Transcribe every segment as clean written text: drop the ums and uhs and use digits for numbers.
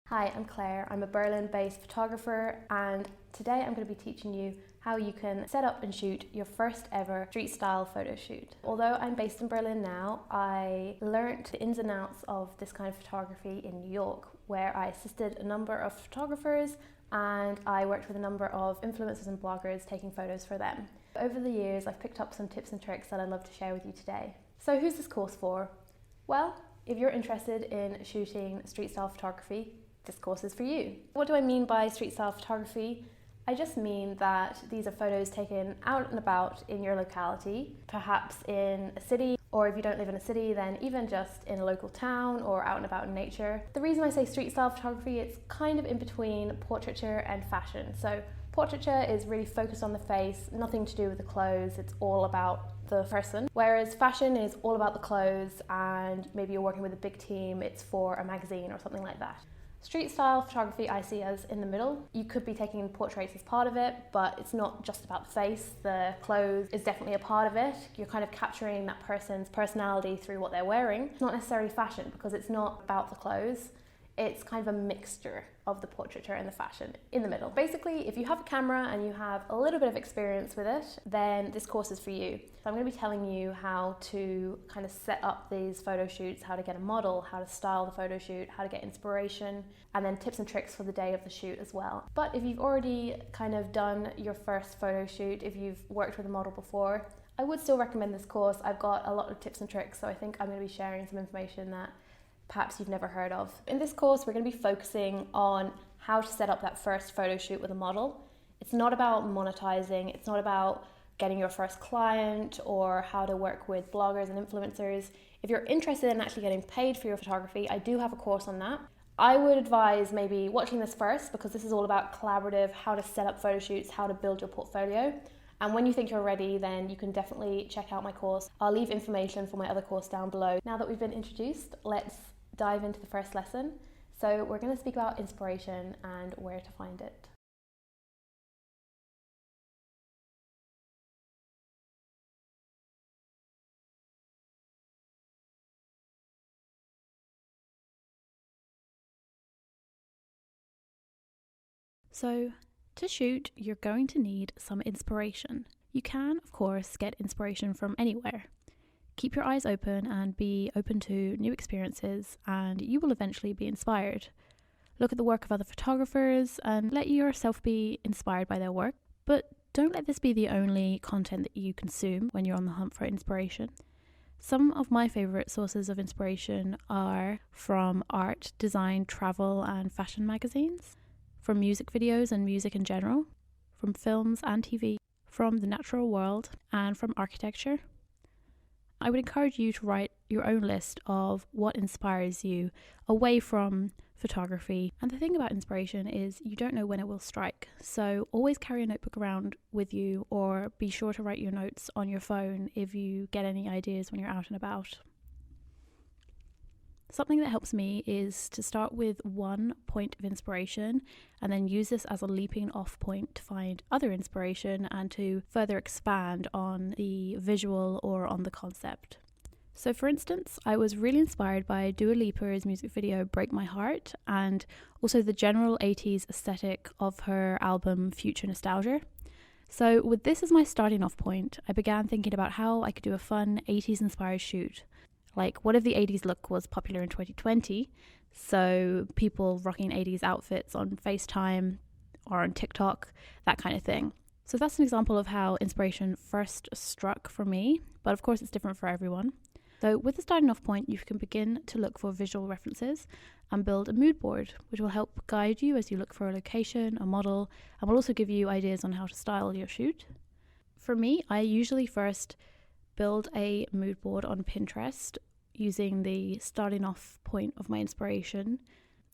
Hi, I'm Claire. I'm a Berlin-based photographer, and today I'm going to be teaching you how you can set up and shoot your first ever street style photo shoot. Although I'm based in Berlin now, I learnt the ins and outs of this kind of photography in New York, where I assisted a number of photographers and I worked with a number of influencers and bloggers taking photos for them. Over the years, I've picked up some tips and tricks that I'd love to share with you today. So who's this course for? Well, if you're interested in shooting street style photography, this course is for you. What do I mean by street style photography? I just mean that these are photos taken out and about in your locality, perhaps in a city, or if you don't live in a city, then even just in a local town or out and about in nature. The reason I say street style photography, it's kind of in between portraiture and fashion. So portraiture is really focused on the face, nothing to do with the clothes, it's all about the person. Whereas fashion is all about the clothes, and maybe you're working with a big team, it's for a magazine or something like that. Street style photography I see as in the middle. You could be taking portraits as part of it, but it's not just about the face. The clothes is definitely a part of it. You're kind of capturing that person's personality through what they're wearing. It's not necessarily fashion because it's not about the clothes. It's kind of a mixture of the portraiture and the fashion in the middle. Basically, if you have a camera and you have a little bit of experience with it, then this course is for you. So I'm going to be telling you how to kind of set up these photo shoots, how to get a model, how to style the photo shoot, how to get inspiration, and then tips and tricks for the day of the shoot as well. But if you've already kind of done your first photo shoot, if you've worked with a model before, I would still recommend this course. I've got a lot of tips and tricks, so I think I'm going to be sharing some information that perhaps you've never heard of. In this course, we're going to be focusing on how to set up that first photo shoot with a model. It's not about monetizing, it's not about getting your first client or how to work with bloggers and influencers. If you're interested in actually getting paid for your photography, I do have a course on that. I would advise maybe watching this first because this is all about collaborative, how to set up photo shoots, how to build your portfolio. And when you think you're ready, then you can definitely check out my course. I'll leave information for my other course down below. Now that we've been introduced, let's dive into the first lesson. So we're going to speak about inspiration and where to find it. So, to shoot, you're going to need some inspiration. You can, of course, get inspiration from anywhere. Keep your eyes open and be open to new experiences, and you will eventually be inspired. Look at the work of other photographers and let yourself be inspired by their work, but don't let this be the only content that you consume when you're on the hunt for inspiration. Some of my favourite sources of inspiration are from art, design, travel and fashion magazines, from music videos and music in general, from films and TV, from the natural world and from architecture. I would encourage you to write your own list of what inspires you away from photography. And the thing about inspiration is you don't know when it will strike. So always carry a notebook around with you, or be sure to write your notes on your phone if you get any ideas when you're out and about. Something that helps me is to start with one point of inspiration and then use this as a leaping off point to find other inspiration and to further expand on the visual or on the concept. So for instance, I was really inspired by Dua Lipa's music video Break My Heart, and also the general 80s aesthetic of her album Future Nostalgia. So with this as my starting off point, I began thinking about how I could do a fun 80s inspired shoot. Like, what if the 80s look was popular in 2020? So people rocking 80s outfits on FaceTime or on TikTok, that kind of thing. So that's an example of how inspiration first struck for me, but of course it's different for everyone. So with the starting off point, you can begin to look for visual references and build a mood board, which will help guide you as you look for a location, a model, and will also give you ideas on how to style your shoot. For me, I usually first build a mood board on Pinterest using the starting off point of my inspiration,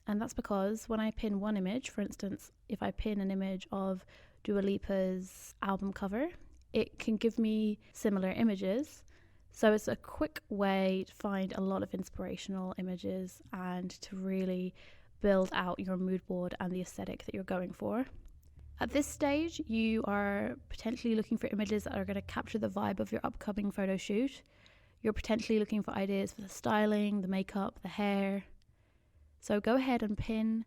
and that's because when I pin one image, for instance, if I pin an image of Dua Lipa's album cover, it can give me similar images. So it's a quick way to find a lot of inspirational images and to really build out your mood board and the aesthetic that you're going for. At this stage, you are potentially looking for images that are going to capture the vibe of your upcoming photo shoot. You're potentially looking for ideas for the styling, the makeup, the hair. So go ahead and pin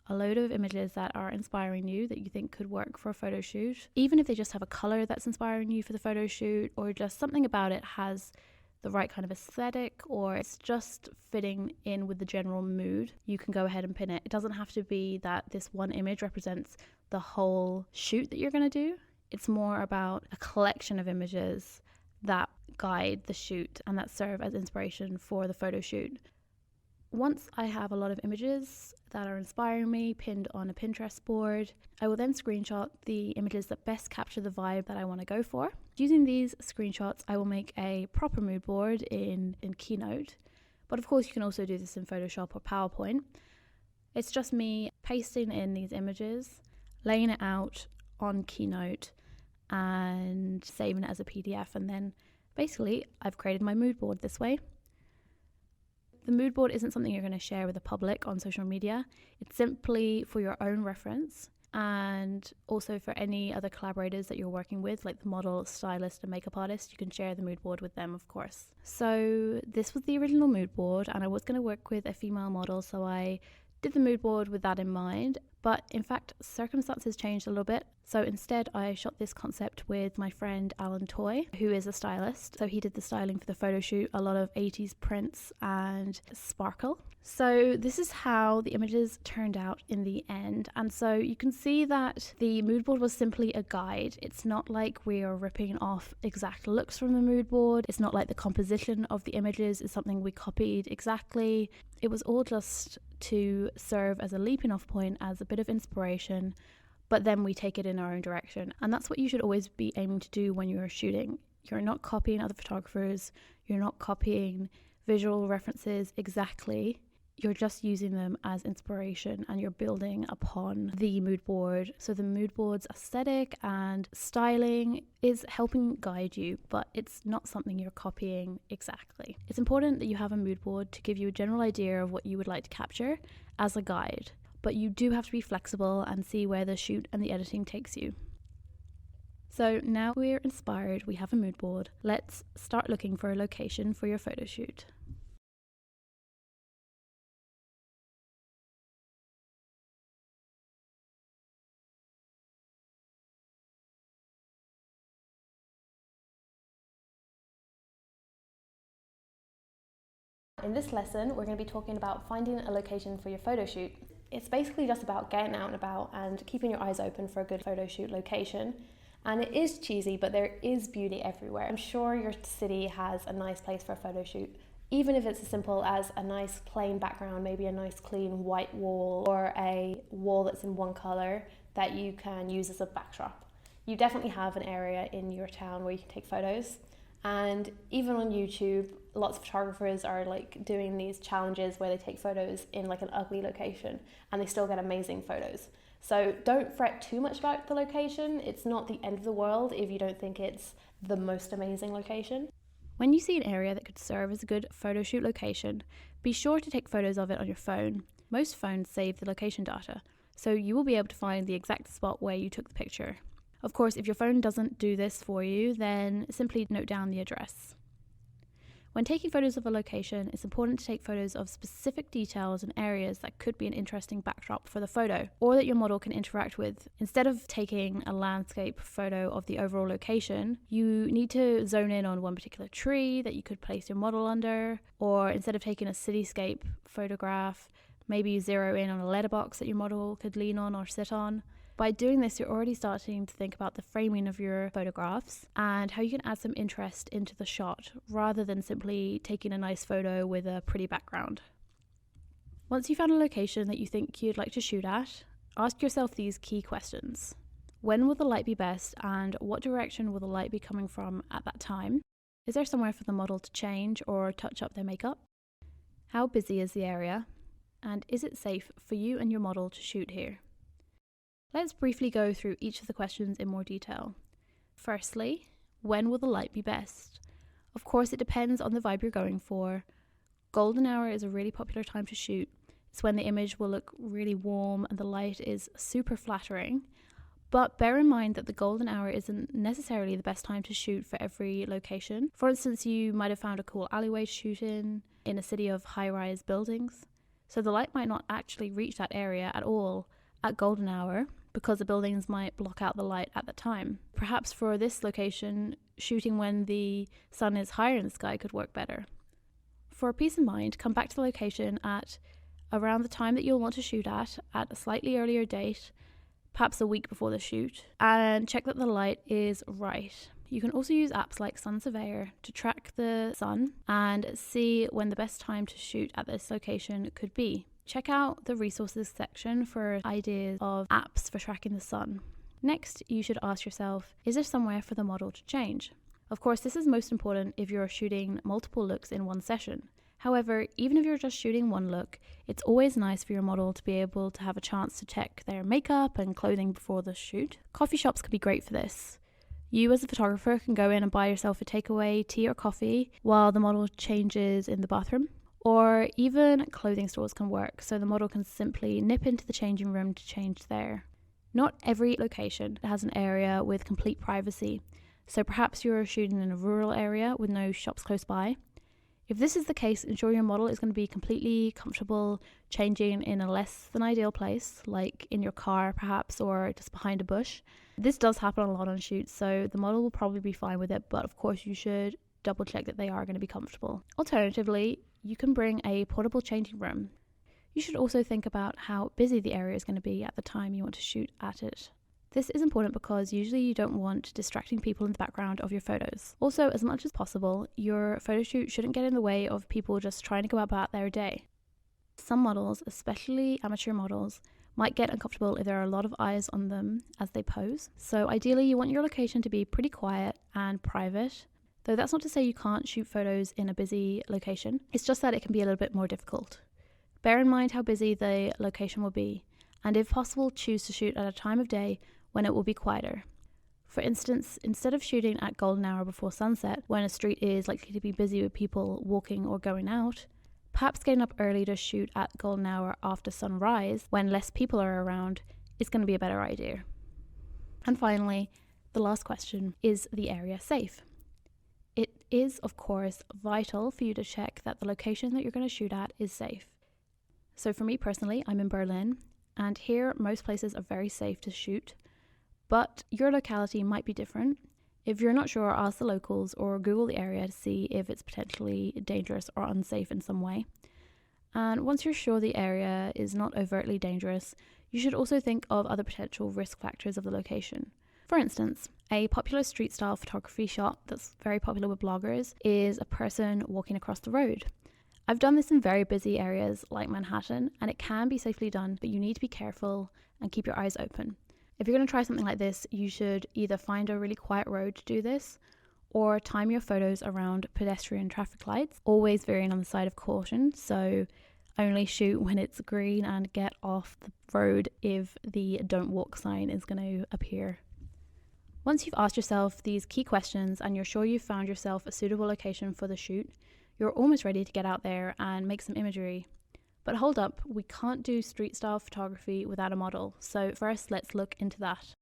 a load of images that are inspiring you that you think could work for a photo shoot, even if they just have a color that's inspiring you for the photo shoot, or just something about it has the right kind of aesthetic, or it's just fitting in with the general mood, you can go ahead and pin it. It doesn't have to be that this one image represents the whole shoot that you're going to do. It's more about a collection of images that guide the shoot and that serve as inspiration for the photo shoot. Once I have a lot of images that are inspiring me pinned on a Pinterest board, I will then screenshot the images that best capture the vibe that I want to go for. Using these screenshots, I will make a proper mood board in Keynote, but of course you can also do this in Photoshop or PowerPoint. It's just me pasting in these images, laying it out on Keynote and saving it as a PDF, and then basically I've created my mood board this way. The mood board isn't something you're going to share with the public on social media. It's simply for your own reference, and also for any other collaborators that you're working with, like the model, stylist, and makeup artist. You can share the mood board with them, of course. So this was the original mood board, and I was going to work with a female model, so I did the mood board with that in mind. But in fact, circumstances changed a little bit. So instead, I shot this concept with my friend Alan Toy, who is a stylist. So he did the styling for the photo shoot, a lot of 80s prints and sparkle. So this is how the images turned out in the end. And so you can see that the mood board was simply a guide. It's not like we are ripping off exact looks from the mood board. It's not like the composition of the images is something we copied exactly. It was all just to serve as a leaping off point, as a bit of inspiration, but then we take it in our own direction. And that's what you should always be aiming to do when you're shooting. You're not copying other photographers, you're not copying visual references exactly. You're just using them as inspiration, and you're building upon the mood board. So the mood board's aesthetic and styling is helping guide you, but it's not something you're copying exactly. It's important that you have a mood board to give you a general idea of what you would like to capture as a guide, but you do have to be flexible and see where the shoot and the editing takes you. So now we're inspired, we have a mood board. Let's start looking for a location for your photo shoot. In this lesson, we're going to be talking about finding a location for your photo shoot. It's basically just about getting out and about and keeping your eyes open for a good photo shoot location. And it is cheesy, but there is beauty everywhere. I'm sure your city has a nice place for a photo shoot, even if it's as simple as a nice plain background, maybe a nice clean white wall, or a wall that's in one color that you can use as a backdrop. You definitely have an area in your town where you can take photos. And even on YouTube, lots of photographers are like doing these challenges where they take photos in like an ugly location and they still get amazing photos. So don't fret too much about the location. It's not the end of the world if you don't think it's the most amazing location. When you see an area that could serve as a good photo shoot location, be sure to take photos of it on your phone. Most phones save the location data, so you will be able to find the exact spot where you took the picture. Of course, if your phone doesn't do this for you, then simply note down the address. When taking photos of a location, it's important to take photos of specific details and areas that could be an interesting backdrop for the photo, or that your model can interact with. Instead of taking a landscape photo of the overall location, you need to zone in on one particular tree that you could place your model under, or instead of taking a cityscape photograph, maybe you zero in on a letterbox that your model could lean on or sit on. By doing this, you're already starting to think about the framing of your photographs and how you can add some interest into the shot rather than simply taking a nice photo with a pretty background. Once you've found a location that you think you'd like to shoot at, ask yourself these key questions. When will the light be best, and what direction will the light be coming from at that time? Is there somewhere for the model to change or touch up their makeup? How busy is the area? And is it safe for you and your model to shoot here? Let's briefly go through each of the questions in more detail. Firstly, when will the light be best? Of course, it depends on the vibe you're going for. Golden hour is a really popular time to shoot. It's when the image will look really warm and the light is super flattering. But bear in mind that the golden hour isn't necessarily the best time to shoot for every location. For instance, you might have found a cool alleyway to shoot in a city of high-rise buildings. So the light might not actually reach that area at all at golden hour because the buildings might block out the light at the time. Perhaps for this location, shooting when the sun is higher in the sky could work better. For peace of mind, come back to the location at around the time that you'll want to shoot at a slightly earlier date, perhaps a week before the shoot, and check that the light is right. You can also use apps like Sun Surveyor to track the sun and see when the best time to shoot at this location could be. Check out the resources section for ideas of apps for tracking the sun. Next, you should ask yourself, is there somewhere for the model to change? Of course, this is most important if you're shooting multiple looks in one session. However, even if you're just shooting one look, it's always nice for your model to be able to have a chance to check their makeup and clothing before the shoot. Coffee shops could be great for this. You as a photographer can go in and buy yourself a takeaway tea or coffee while the model changes in the bathroom. Or even clothing stores can work, so the model can simply nip into the changing room to change there. Not every location has an area with complete privacy, so perhaps you're shooting in a rural area with no shops close by. If this is the case, ensure your model is going to be completely comfortable changing in a less than ideal place, like in your car perhaps, or just behind a bush. This does happen a lot on shoots, so the model will probably be fine with it, but of course you should double check that they are going to be comfortable. Alternatively, you can bring a portable changing room. You should also think about how busy the area is going to be at the time you want to shoot at it. This is important because usually you don't want distracting people in the background of your photos. Also, as much as possible, your photo shoot shouldn't get in the way of people just trying to go about their day. Some models, especially amateur models, might get uncomfortable if there are a lot of eyes on them as they pose. So ideally, you want your location to be pretty quiet and private. Though that's not to say you can't shoot photos in a busy location, it's just that it can be a little bit more difficult. Bear in mind how busy the location will be, and if possible, choose to shoot at a time of day when it will be quieter. For instance, instead of shooting at golden hour before sunset, when a street is likely to be busy with people walking or going out, perhaps getting up early to shoot at golden hour after sunrise, when less people are around, is going to be a better idea. And finally, the last question, is the area safe? It is, of course, vital for you to check that the location that you're going to shoot at is safe. So for me personally, I'm in Berlin, and here most places are very safe to shoot, but your locality might be different. If you're not sure, ask the locals or Google the area to see if it's potentially dangerous or unsafe in some way. And once you're sure the area is not overtly dangerous, you should also think of other potential risk factors of the location. For instance, a popular street style photography shot that's very popular with bloggers is a person walking across the road. I've done this in very busy areas like Manhattan, and it can be safely done, but you need to be careful and keep your eyes open. If you're going to try something like this, you should either find a really quiet road to do this, or time your photos around pedestrian traffic lights, always veering on the side of caution, so only shoot when it's green and get off the road if the don't walk sign is going to appear. Once you've asked yourself these key questions and you're sure you've found yourself a suitable location for the shoot, you're almost ready to get out there and make some imagery. But hold up, we can't do street style photography without a model, so first let's look into that.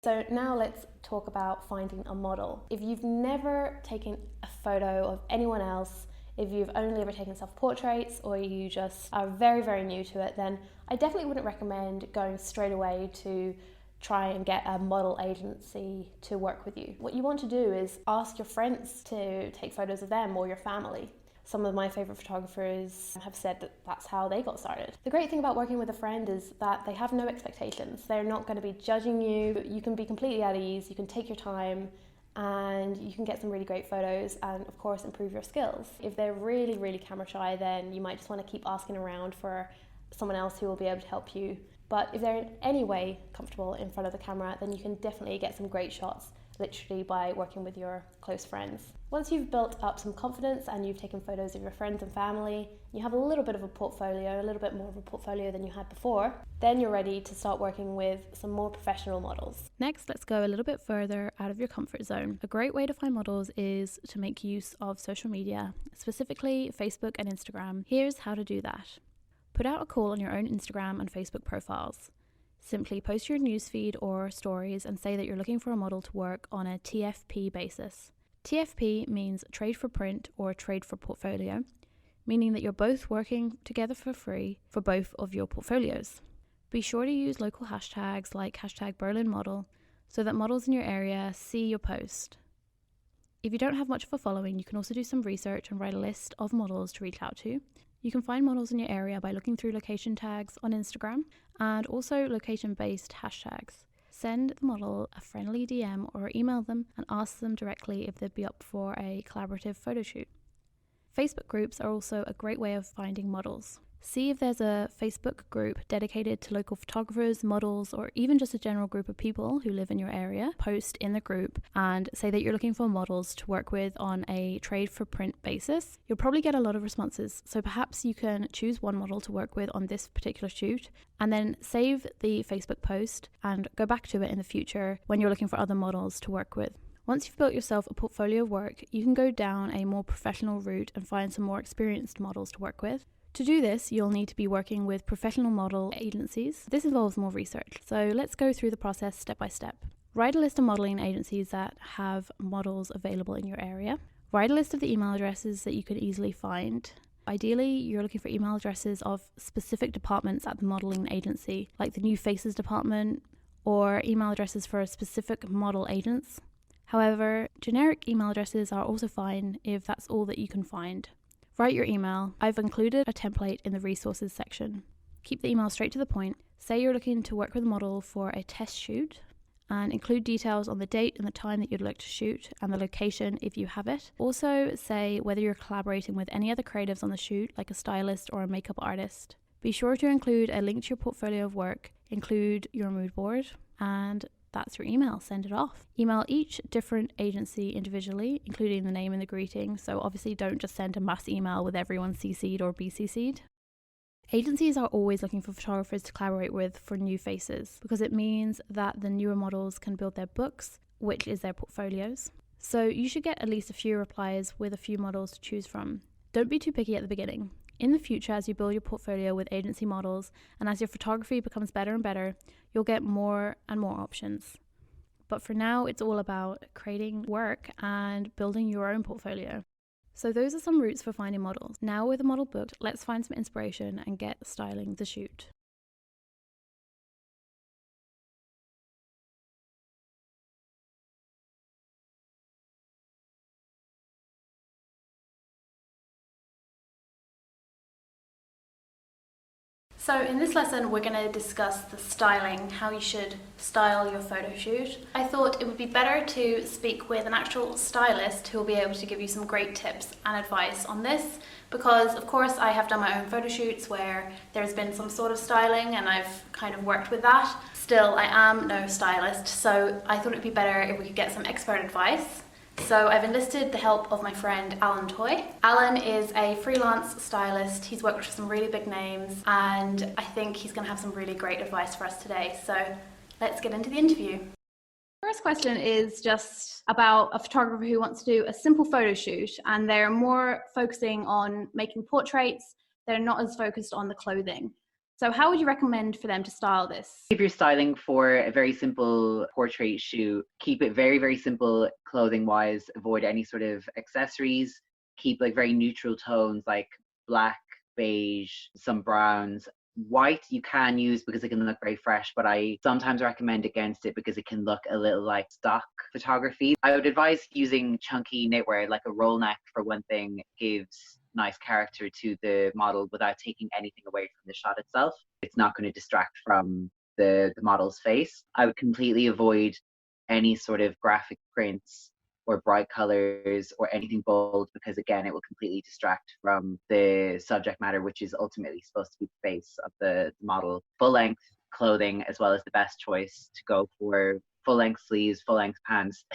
So now let's talk about finding a model. If you've never taken a photo of anyone else, if you've only ever taken self-portraits, or you just are very, very new to it, then I definitely wouldn't recommend going straight away to try and get a model agency to work with you. What you want to do is ask your friends to take photos of them or your family. Some of my favourite photographers have said that that's how they got started. The great thing about working with a friend is that they have no expectations. They're not going to be judging you. You can be completely at ease, you can take your time, and you can get some really great photos and of course improve your skills. If they're really, really camera shy, then you might just want to keep asking around for someone else who will be able to help you. But if they're in any way comfortable in front of the camera, then you can definitely get some great shots literally by working with your close friends. Once you've built up some confidence and you've taken photos of your friends and family, you have a little bit of a portfolio, a little bit more of a portfolio than you had before, then you're ready to start working with some more professional models. Next, let's go a little bit further out of your comfort zone. A great way to find models is to make use of social media, specifically Facebook and Instagram. Here's how to do that. Put out a call on your own Instagram and Facebook profiles. Simply post your newsfeed or stories and say that you're looking for a model to work on a TFP basis. TFP means trade for print or trade for portfolio, meaning that you're both working together for free for both of your portfolios. Be sure to use local hashtags like hashtag Berlin model so that models in your area see your post. If you don't have much of a following, you can also do some research and write a list of models to reach out to. You can find models in your area by looking through location tags on Instagram and also location-based hashtags. Send the model a friendly DM or email them and ask them directly if they'd be up for a collaborative photo shoot. Facebook groups are also a great way of finding models. See if there's a Facebook group dedicated to local photographers, models, or even just a general group of people who live in your area. Post in the group and say that you're looking for models to work with on a trade for print basis. You'll probably get a lot of responses, so perhaps you can choose one model to work with on this particular shoot and then save the Facebook post and go back to it in the future when you're looking for other models to work with. Once you've built yourself a portfolio of work, you can go down a more professional route and find some more experienced models to work with. To do this, you'll need to be working with professional model agencies. This involves more research, so let's go through the process step by step. Write a list of modeling agencies that have models available in your area. Write a list of the email addresses that you could easily find. Ideally, you're looking for email addresses of specific departments at the modeling agency, like the New Faces department, or email addresses for specific model agents. However, generic email addresses are also fine if that's all that you can find. Write your email. I've included a template in the resources section. Keep the email straight to the point. Say you're looking to work with a model for a test shoot and include details on the date and the time that you'd like to shoot and the location if you have it. Also say whether you're collaborating with any other creatives on the shoot, like a stylist or a makeup artist. Be sure to include a link to your portfolio of work, include your mood board, and that's your email. Send it off. Email each different agency individually, including the name and the greeting. So obviously don't just send a mass email with everyone CC'd or BCC'd. Agencies are always looking for photographers to collaborate with for new faces because it means that the newer models can build their books, which is their portfolios. So you should get at least a few replies with a few models to choose from. Don't be too picky at the beginning. In the future, as you build your portfolio with agency models and as your photography becomes better and better, you'll get more and more options. But for now, it's all about creating work and building your own portfolio. So those are some routes for finding models. Now with a model booked, let's find some inspiration and get styling the shoot. So in this lesson, we're going to discuss the styling, how you should style your photo shoot. I thought it would be better to speak with an actual stylist who will be able to give you some great tips and advice on this, because of course I have done my own photo shoots where there's been some sort of styling and I've kind of worked with that. Still, I am no stylist, so I thought it'd be better if we could get some expert advice. So I've enlisted the help of my friend Alan Toy. Alan is a freelance stylist. He's worked with some really big names and I think he's going to have some really great advice for us today. So let's get into the interview. First question is just about a photographer who wants to do a simple photo shoot and they're more focusing on making portraits. They're not as focused on the clothing. So how would you recommend for them to style this? If you're styling for a very simple portrait shoot, keep it very, very simple clothing wise. Avoid any sort of accessories. Keep like very neutral tones like black, beige, some browns. White you can use because it can look very fresh, but I sometimes recommend against it because it can look a little like stock photography. I would advise using chunky knitwear, like a roll neck for one thing, gives nice character to the model without taking anything away from the shot itself. It's not going to distract from the model's face. I would completely avoid any sort of graphic prints or bright colors or anything bold, because again, it will completely distract from the subject matter, which is ultimately supposed to be the face of the model. Full length clothing as well as the best choice to go for. Full length sleeves, full length pants,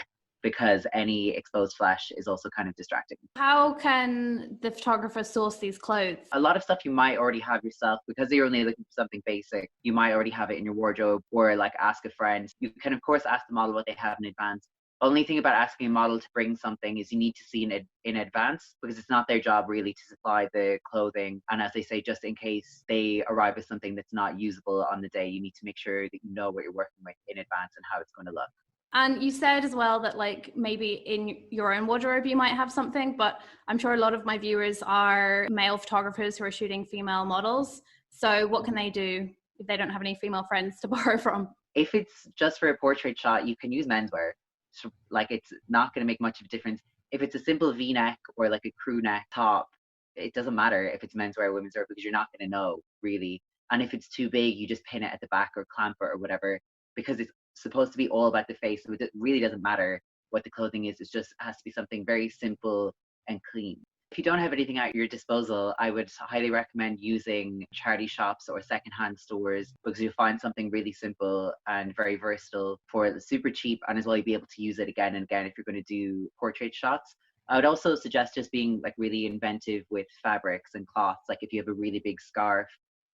because any exposed flesh is also kind of distracting. How can the photographer source these clothes? A lot of stuff you might already have yourself, because you're only looking for something basic. You might already have it in your wardrobe, or like ask a friend. You can of course ask the model what they have in advance. Only thing about asking a model to bring something is you need to see in advance, because it's not their job really to supply the clothing. And as they say, just in case they arrive with something that's not usable on the day, you need to make sure that you know what you're working with in advance and how it's going to look. And you said as well that like maybe in your own wardrobe you might have something, but I'm sure a lot of my viewers are male photographers who are shooting female models. So what can they do if they don't have any female friends to borrow from? If it's just for a portrait shot, you can use menswear. So, like, it's not going to make much of a difference. If it's a simple V-neck or like a crew neck top, it doesn't matter if it's menswear or women's wear, because you're not going to know really. And if it's too big, you just pin it at the back or clamp it or whatever, because it's supposed to be all about the face. So it really doesn't matter what the clothing is. It just has to be something very simple and clean. If you don't have anything at your disposal, I would highly recommend using charity shops or secondhand stores, because you'll find something really simple and very versatile for super cheap, and as well you'll be able to use it again and again if you're going to do portrait shots. I would also suggest just being like really inventive with fabrics and cloths. Like if you have a really big scarf,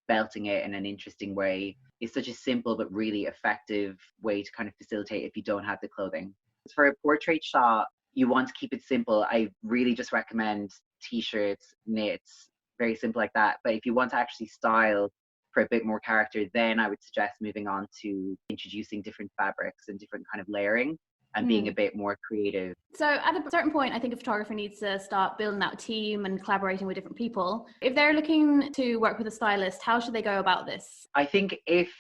belting it in an interesting way is such a simple but really effective way to kind of facilitate if you don't have the clothing. For a portrait shot, you want to keep it simple. I really just recommend t-shirts, knits, very simple like that. But if you want to actually style for a bit more character, then I would suggest moving on to introducing different fabrics and different kind of layering and being a bit more creative. So at a certain point, I think a photographer needs to start building out a team and collaborating with different people. If they're looking to work with a stylist, how should they go about this? I think if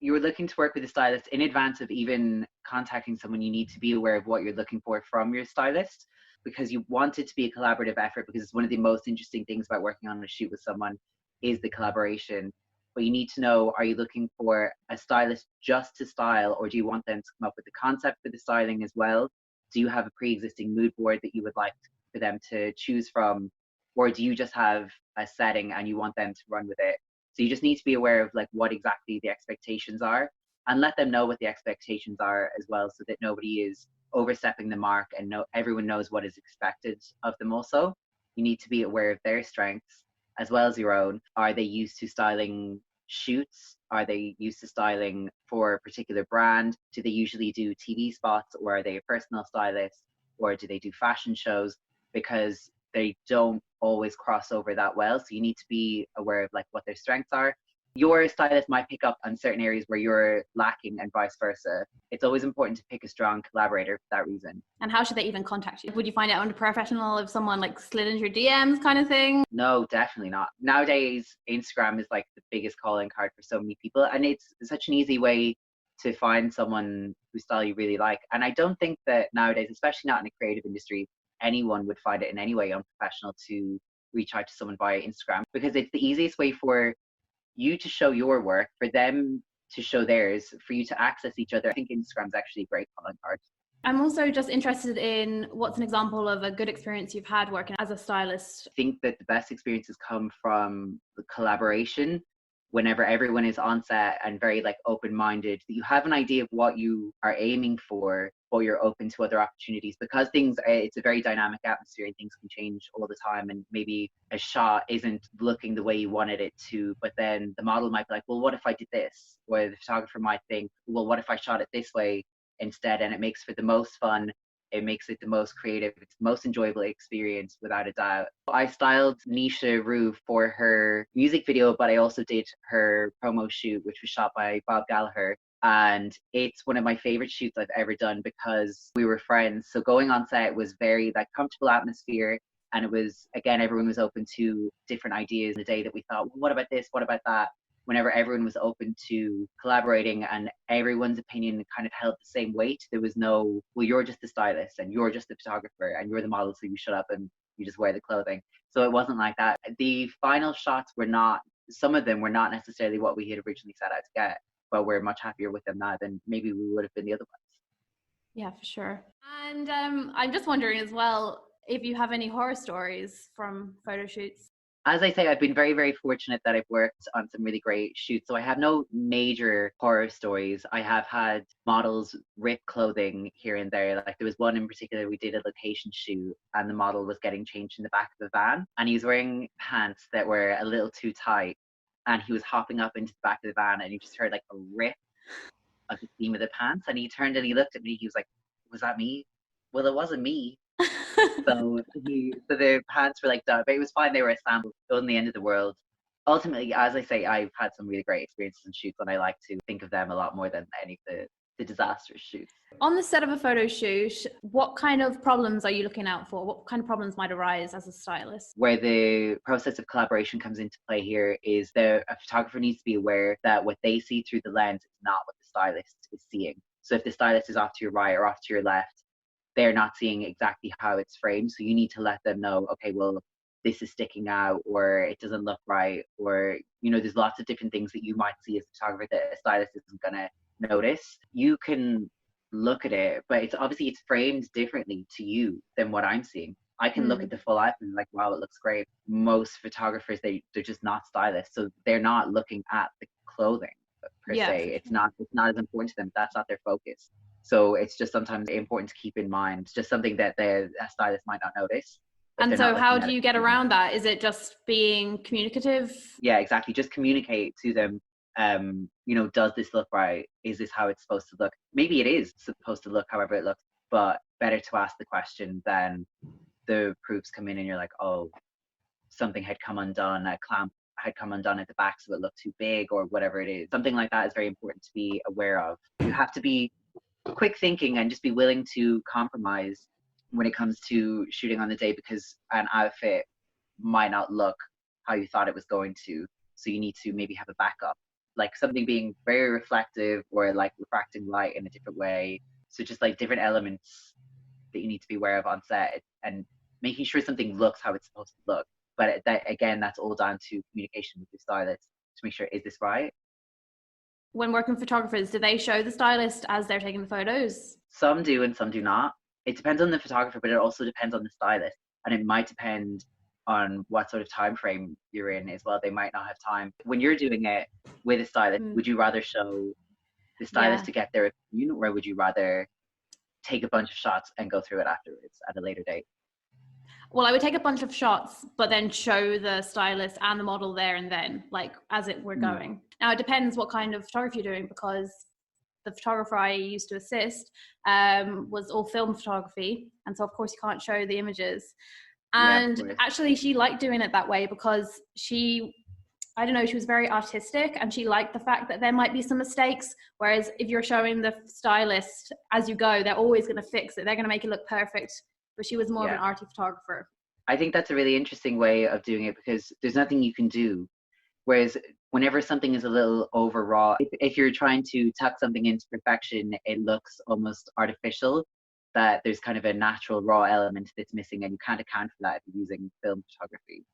you're looking to work with a stylist, in advance of even contacting someone, you need to be aware of what you're looking for from your stylist, because you want it to be a collaborative effort, because it's one of the most interesting things about working on a shoot with someone is the collaboration. But you need to know, are you looking for a stylist just to style, or do you want them to come up with the concept for the styling as well? Do you have a pre-existing mood board that you would like for them to choose from, or do you just have a setting and you want them to run with it? So you just need to be aware of like what exactly the expectations are, and let them know what the expectations are as well, so that nobody is overstepping the mark and everyone knows what is expected of them also. You need to be aware of their strengths as well as your own. Are they used to styling shoots? Are they used to styling for a particular brand? Do they usually do TV spots, or are they a personal stylist, or do they do fashion shows? Because they don't always cross over that well. So you need to be aware of like what their strengths are. Your stylist might pick up on certain areas where you're lacking and vice versa. It's always important to pick a strong collaborator for that reason. And how should they even contact you? Would you find it unprofessional if someone like slid into your DMs kind of thing? No, definitely not. Nowadays, Instagram is like the biggest calling card for so many people, and it's such an easy way to find someone whose style you really like. And I don't think that nowadays, especially not in a creative industry, anyone would find it in any way unprofessional to reach out to someone via Instagram, because it's the easiest way for you to show your work, for them to show theirs, for you to access each other. I think Instagram's actually a great calling card. I'm also just interested in what's an example of a good experience you've had working as a stylist. I think that the best experiences come from the collaboration, whenever everyone is on set and very like open-minded, that you have an idea of what you are aiming for, but you're open to other opportunities, because it's a very dynamic atmosphere and things can change all the time, and maybe a shot isn't looking the way you wanted it to, but then the model might be like, well, what if I did this? Or the photographer might think, well, what if I shot it this way instead? And it makes for the most fun, it makes it the most creative, it's the most enjoyable experience without a doubt. I styled Nisha Rue for her music video, but I also did her promo shoot, which was shot by Bob Gallagher. And it's one of my favorite shoots I've ever done, because we were friends. So going on set was very like comfortable atmosphere. And it was, again, everyone was open to different ideas. The day that we thought, well, what about this? What about that? Whenever everyone was open to collaborating and everyone's opinion kind of held the same weight, there was no, well, you're just the stylist and you're just the photographer and you're the model, so you shut up and you just wear the clothing. So it wasn't like that. The final shots were not, some of them were not necessarily what we had originally set out to get, but we're much happier with them now than maybe we would have been the other ones. Yeah, for sure. And I'm just wondering as well, if you have any horror stories from photo shoots. As I say, I've been very, very fortunate that I've worked on some really great shoots. So I have no major horror stories. I have had models rip clothing here and there. Like there was one in particular, we did a location shoot and the model was getting changed in the back of the van, and he was wearing pants that were a little too tight, and he was hopping up into the back of the van, and you just heard like a rip of the seam of the pants, and he turned and he looked at me, he was like, was that me? Well, it wasn't me. So the pants were like done, but it was fine. They were a sample. It wasn't the end of the world. Ultimately, as I say, I've had some really great experiences in shoots, and I like to think of them a lot more than any of the disastrous shoots. On the set of a photo shoot, what kind of problems are you looking out for? What kind of problems might arise as a stylist? Where the process of collaboration comes into play here is a photographer needs to be aware that what they see through the lens is not what the stylist is seeing. So if the stylist is off to your right or off to your left, they're not seeing exactly how it's framed. So you need to let them know, okay, well, this is sticking out, or it doesn't look right, or, there's lots of different things that you might see as a photographer that a stylist isn't going to notice. You can look at it, but it's framed differently to you than what I'm seeing. I can look at the full outfit and like, wow, it looks great. Most photographers, they're just not stylists, so they're not looking at the clothing per se. It's not as important to them. That's not their focus. So it's just sometimes important to keep in mind. It's just something that a stylist might not notice. And so how do you get around that? Is it just being communicative? Yeah, exactly. Just communicate to them. Does this look right? Is this how it's supposed to look? Maybe it is supposed to look however it looks, but better to ask the question than the proofs come in and you're like, oh, something had come undone, a clamp had come undone at the back so it looked too big or whatever it is. Something like that is very important to be aware of. You have to be quick thinking and just be willing to compromise when it comes to shooting on the day, because an outfit might not look how you thought it was going to. So you need to maybe have a backup, like something being very reflective or like refracting light in a different way. So just like different elements that you need to be aware of on set and making sure something looks how it's supposed to look. But that's all down to communication with your stylist to make sure, is this right? When working with photographers, do they show the stylist as they're taking the photos? Some do and some do not. It depends on the photographer, but it also depends on the stylist. And it might depend on what sort of time frame you're in as well. They might not have time. When you're doing it with a stylist, would you rather show the stylist to get their opinion, or would you rather take a bunch of shots and go through it afterwards at a later date? Well, I would take a bunch of shots, but then show the stylist and the model there and then, like as we're going. Now, it depends what kind of photography you're doing, because the photographer I used to assist was all film photography. And so, of course, you can't show the images. And actually, she liked doing it that way because she was very artistic and she liked the fact that there might be some mistakes. Whereas if you're showing the stylist as you go, they're always going to fix it. They're going to make it look perfect. But she was more of an arty photographer. I think that's a really interesting way of doing it, because there's nothing you can do. Whereas whenever something is a little over raw, if you're trying to tuck something into perfection, it looks almost artificial, that there's kind of a natural raw element that's missing, and you can't account for that if you're using film photography.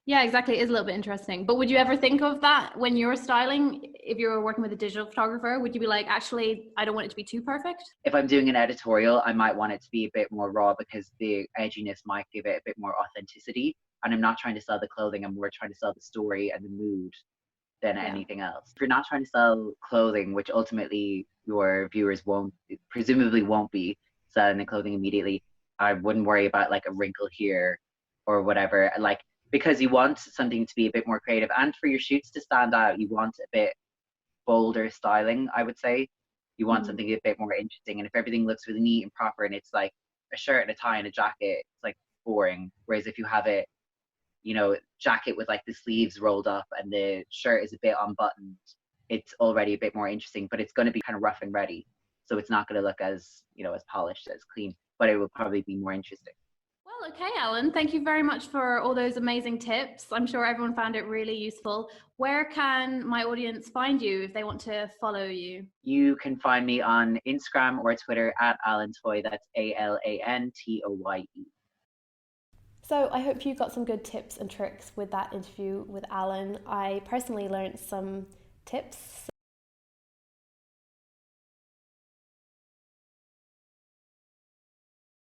Yeah, exactly. It is a little bit interesting. But would you ever think of that when you were styling? If you were working with a digital photographer, would you be like, actually, I don't want it to be too perfect? If I'm doing an editorial, I might want it to be a bit more raw, because the edginess might give it a bit more authenticity. And I'm not trying to sell the clothing, I'm more trying to sell the story and the mood than anything else. If you're not trying to sell clothing, which ultimately your viewers presumably won't be selling the clothing immediately, I wouldn't worry about like a wrinkle here or whatever. Like, because you want something to be a bit more creative, and for your shoots to stand out, you want a bit bolder styling, I would say. You want something a bit more interesting. And if everything looks really neat and proper and it's like a shirt and a tie and a jacket, it's like boring. Whereas if you have it, jacket with like the sleeves rolled up and the shirt is a bit unbuttoned, it's already a bit more interesting, but it's going to be kind of rough and ready. So it's not going to look as, as polished, as clean, but it will probably be more interesting. Well, okay, Alan, thank you very much for all those amazing tips. I'm sure everyone found it really useful. Where can my audience find you if they want to follow you? You can find me on Instagram or Twitter at Alantoye. That's ALANTOYE. So I hope you got some good tips and tricks with that interview with Alan. I personally learned some tips